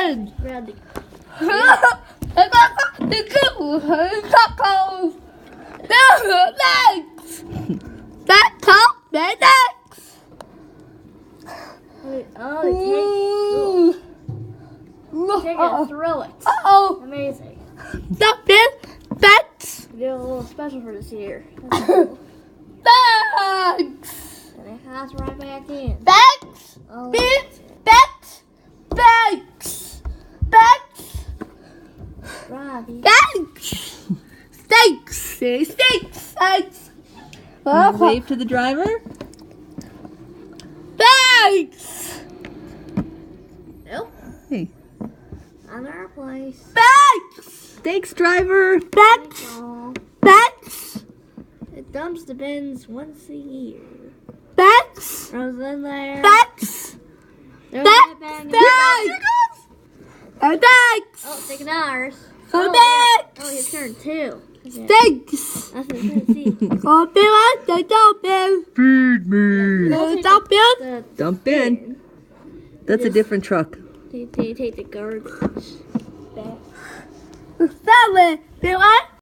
in. Ready. Tacos. Thanks. That's all. Thanks. Oh, take it, throw it. Uh-oh. Amazing. Stop it. Thanks. We did a little special for this year. Thanks. And it has right back in. Thanks. Oh, Thanks. Thanks. Thanks. Robbie. Thanks. Thanks. Thanks. Thanks. Wave to the driver. Thanks. Nope. Hey. On our place. Thanks. Thanks, driver. Thanks. Oh, Thanks. it dumps the bins once a year. Thanks. Throws in there. Thanks. Throws Thanks. it back in. Thanks. Thanks. Oh, taking ours. Thanks. Oh, his turn too. Okay. Thanks. That's his turn. See. Feed me. Dump in. That's a different truck. Take the garbage back. Salad.